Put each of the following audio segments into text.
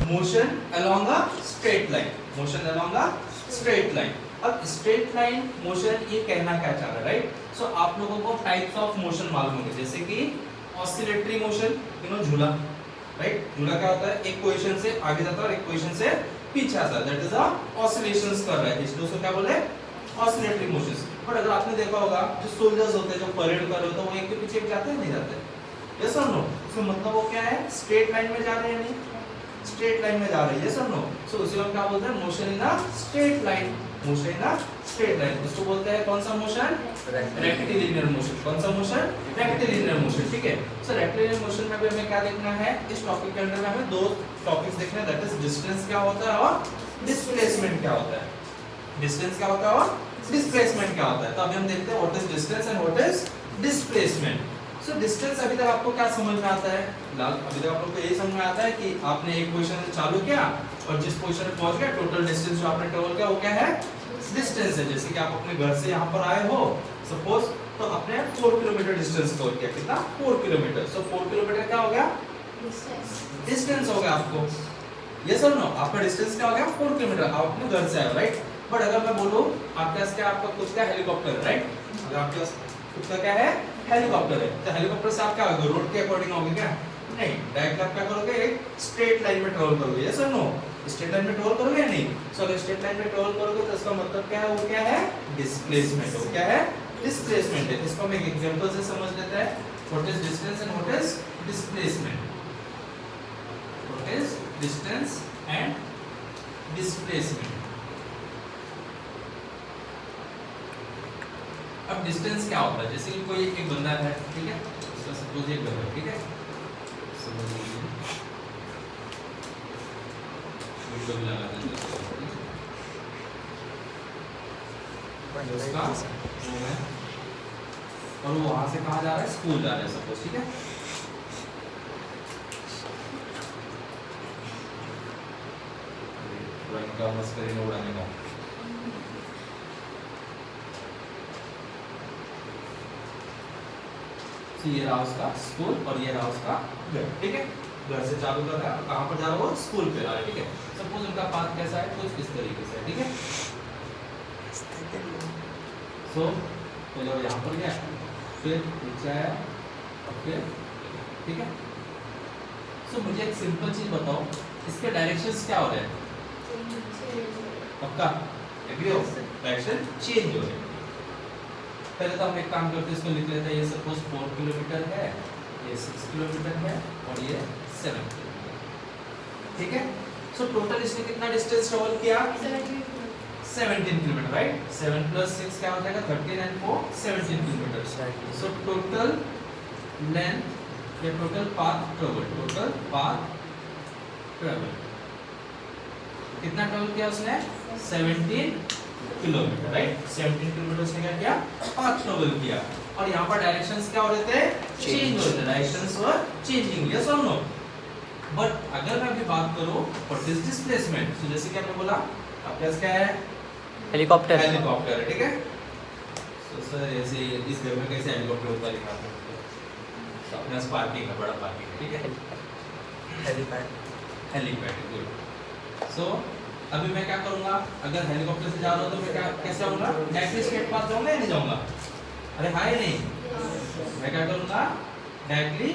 Motion along a straight line, motion along a straight line. अब straight line motion ये कहना क्या चाह रहा है, राइट? सो आप लोगों को टाइप्स ऑफ मोशन मालूम होंगे, जैसे कि ऑसिलेटरी मोशन, झूला, राइट? झूला क्या होता है, एक पोजीशन से आगे जाता है और एक पोजीशन से पीछे आता है, दैट इज अ ऑसिलेशंस कर रहा है, इसलिए उसको क्या बोले, ऑसिलेटरी मोशंस। बट अगर आपने देखा होगा जो सोल्जर्स होते हैं, जो परेड कर रहे होते हैं, वो एक के पीछे एक जाते हैं, नहीं जाते? यस और नो? इसका मतलब वो क्या है, स्ट्रेट लाइन में जा रहे हैं, नहीं स्ट्रेट लाइन में जा रहे हैं, यस और नो? सो उसी को हम क्या बोलते हैं, motion in a straight line, motion in a straight line. उसको बोलते हैं कौन सा मोशन, रेक्टिलिनियर मोशन। कौन सा मोशन, रेक्टिलिनियर मोशन, ठीक है? सो रेक्टिलिनियर मोशन में भी हमें क्या देखना है, इस टॉपिक के अंदर में हमें दो टॉपिक्स देखने हैं, दैट इज डिस्टेंस क्या होता है और डिस्प्लेसमेंट क्या होता है। डिस्टेंस क्या होता है और डिस्प्लेसमेंट क्या होता है। तो अभी हम देखते हैं what is distance and what is displacement. So distance अभी तक आपको क्या समझ में आता है, अभी तक आप लोग को यही समझ में आता है कि आपने एक पोजीशन से चालू किया और जिस पोजीशन पे पहुंच गया, टोटल डिस्टेंस जो आपने ट्रेवल किया वो क्या है, डिस्टेंस है। जैसे कि आप अपने घर से यहाँ पर आए हो सपोज, तो आपने 4 किलोमीटर डिस्टेंस कवर किया, कितना, 4 किलोमीटर। सो 4 किलोमीटर क्या हो गया, डिस्टेंस हो गया आपको, यस और नो? आपका डिस्टेंस क्या हो गया, 4 किलोमीटर। आप अपने घर से आए, राइट? बट अगर मैं बोलूं आपके पास क्या, आपका खुद का हेलीकॉप्टर है, राइट? अगर आपके पास खुद का क्या है, हेलीकॉप्टर है, तो हेलीकॉप्टर से आप क्या होगे, रोड के अकॉर्डिंग होगे क्या, नहीं, डायरेक्ट आप क्या करोगे, एक स्ट्रेट लाइन में ट्रेवल करोगे, यस और नो? स्ट्रेट लाइन में ट्रेवल करोगे या नहीं? सो अगर स्ट्रेट लाइन में ट्रेवल करोगे तो इसका मतलब क्या है, वो क्या है, डिस्प्लेसमेंट। वो क्या है, डिस्प्लेसमेंट है। इसको हम एक एग्जांपल से समझ लेते हैं, what is distance and what is displacement. What is distance and displacement. अब डिस्टेंस क्या होता है, जैसे कि कोई एक बंदा है, ठीक है, इसका सपोज एक घर है, ठीक है, विंडो भी लगा देंगे उसका वो है, और वो वहां से कहाँ जा रहा है, स्कूल जा रहा है सपोज, ठीक है। ड्राइंग का मस्करी में उड़ाने का, ये रहा उसका स्कूल और ये रहा उसका घर, ठीक है। घर से चालू कर रहा है, कहाँ पर जा रहा है, वो स्कूल पे जा रहा है, ठीक है। सपोज उनका पाथ कैसा है, कुछ इस तरीके से, ठीक है। सो तो जब यहाँ पर गया, फिर नीचे आया और फिर, ठीक है। सो मुझे एक सिंपल चीज बताओ, इसके डायरेक्शंस क्या हो रहे हैं, पक्का एग्री हो, डायरेक्शन चेंज हो रहे हैं। पहले तो हम एक काम करते हैं, इसको लिख लेते हैं, ये सपोज 4 किलोमीटर है, ये 6 किलोमीटर है और ये 7 किलोमीटर, ठीक है। सो टोटल इसने कितना डिस्टेंस ट्रेवल किया, 17 किलोमीटर, राइट? 7 + 6 क्या हो जाएगा, 13 and 4 17 kilometre. So total length या total path travel, total path travel कितना ट्रेवल किया उसने, 17 किलोमीटर, राइट? 17 किलोमीटर से क्या किया, पाथ ट्रेवल किया। और यहाँ पर डायरेक्शंस क्या हो रहे थे, चेंज हो रहे थे, डायरेक्शंस वर चेंजिंग, यस और नो? बट अगर मैं अभी बात करूं व्हाट इज डिस्प्लेसमेंट, तो जैसे कि हमने बोला आपके पास क्या है, हेलीकॉप्टर, हेलीकॉप्टर है, ठीक है। तो सर ऐसे इस घर में कैसे हेलीकॉप्टर होता लिखा है, तो अपने पास पार्किंग है, बड़ा पार्किंग है, ठीक है, हेलीपैड, हेलीपैड, गुड। सो अभी मैं क्या करूंगा, अगर हेलीकॉप्टर से जा रहा हूं तो मैं क्या, कैसे आऊंगा, डायरेक्टली स्ट्रेट पाथ जाऊंगा या नहीं जाऊंगा, अरे हाँ या नहीं? मैं क्या करूंगा, डायरेक्टली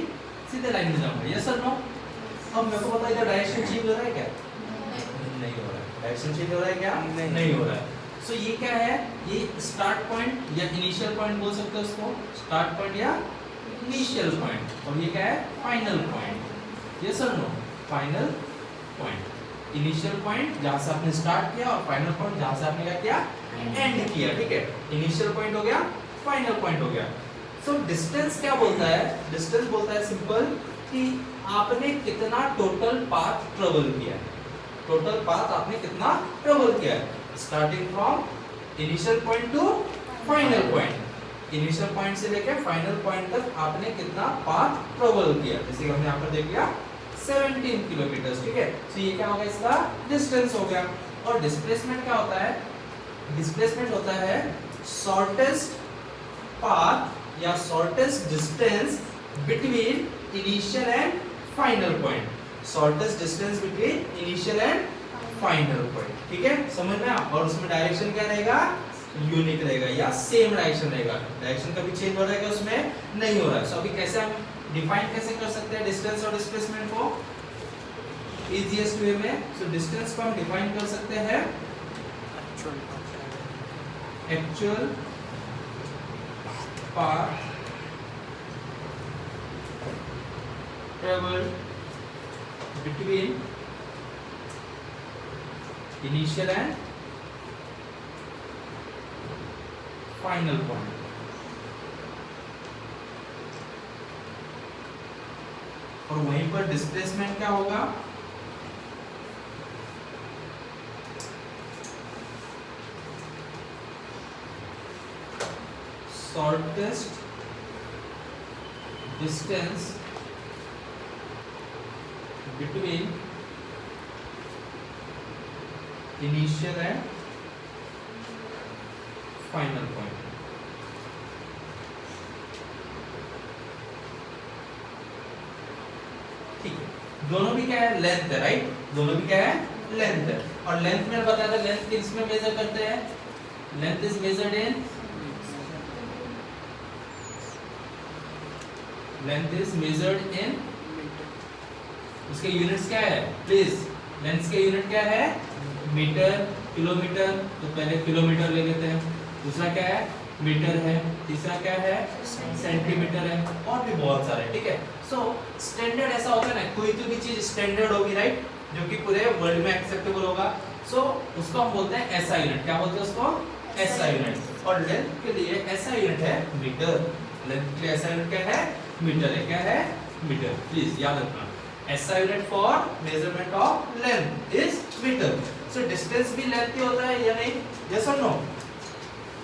सीधे लाइन में जाऊंगा, यस और नो? अब मेरे को पता है इधर डायरेक्शन चेंज हो रहा है क्या, नहीं हो रहा है, डायरेक्शन चेंज हो रहा है क्या, नहीं हो रहा है। सो ये क्या है, ये स्टार्ट पॉइंट या इनिशियल पॉइंट बोल सकते हो उसको, स्टार्ट पॉइंट या इनिशियल पॉइंट, और ये क्या है, फाइनल पॉइंट, यस और no? Final point, initial point जहां से आपने स्टार्ट किया और फाइनल पॉइंट जहां से आपने क्या किया, एंड किया, ठीक है। इनिशियल पॉइंट हो गया, फाइनल पॉइंट हो गया। सो डिस्टेंस क्या बोलता है, डिस्टेंस बोलता है सिंपल कि आपने कितना टोटल पाथ ट्रेवल किया है, टोटल पाथ आपने कितना ट्रेवल किया है, starting from initial point two final point, initial point से लेकर फाइनल पॉइंट तक आपने कितना पाथ ट्रेवल किया, जैसे कि हमने यहाँ पर देख लिया 17 किलोमीटर, ठीक है। तो ये क्या होगा, इसका डिस्टेंस हो गया। और डिस्प्लेसमेंट क्या होता है, डिस्प्लेसमेंट होता है शॉर्टेस्ट पाथ या shortest distance between initial and final point, shortest distance between initial and final point, ठीक है, समझ में? और उसमें डायरेक्शन क्या रहेगा, यूनिक रहेगा या सेम डायरेक्शन रहेगा, डायरेक्शन कभी चेंज हो रहा है उसमें नहीं हो रहा है। सो अभी कैसे हम डिफाइन कैसे कर सकते हैं डिस्टेंस और डिस्प्लेसमेंट को इजीएस्ट वे में? सो डिस्टेंस को हम डिफाइन कर सकते हैं actual path traveled between initial and final point. और वहीं पर डिस्प्लेसमेंट क्या होगा, shortest distance between initial and final point. ठीक है, दोनों भी क्या है, लेंथ है, राइट? दोनों भी क्या है, लेंथ है। और लेंथ में बताया था, लेंथ किस में मेजर करते हैं? Length is measured in, length is measured in, उसके यूनिट्स क्या है प्लीज? लेंथ के यूनिट क्या है, मीटर, किलोमीटर, तो पहले किलोमीटर ले लेते हैं। दूसरा क्या है, मीटर है। तीसरा क्या है, सेंटीमीटर है। और भी बहुत सारे, ठीक है। सो स्टैंडर्ड ऐसा होता है ना, कोई तो भी चीज स्टैंडर्ड होगी, राइट, जो कि पूरे वर्ल्ड में एक्सेप्टेबल होगा। सो उसको हम बोलते हैं एसआई यूनिट। क्या बोलते हैं उसको, एसआई यूनिट। और लेंथ के लिए एसआई यूनिट है मीटर। लेंथ के लिए एसआई यूनिट क्या है, मीटर है। क्या है, मीटर। प्लीज याद रखना, SI unit for measurement of length is meter. So distance भी length ही होता है या नहीं? Yes or no?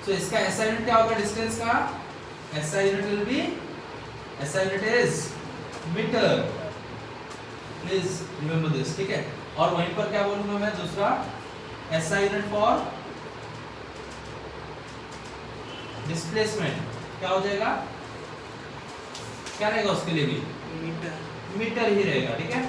So इसका SI unit क्या होगा distance का? SI unit will be, SI unit is meter. Please remember this, ठीक है? और वहीं पर क्या बोलूँगा मैं दूसरा, SI unit for displacement क्या हो जाएगा? क्या रहेगा उसके लिए भी? मीटर ही रहेगा, ठीक है।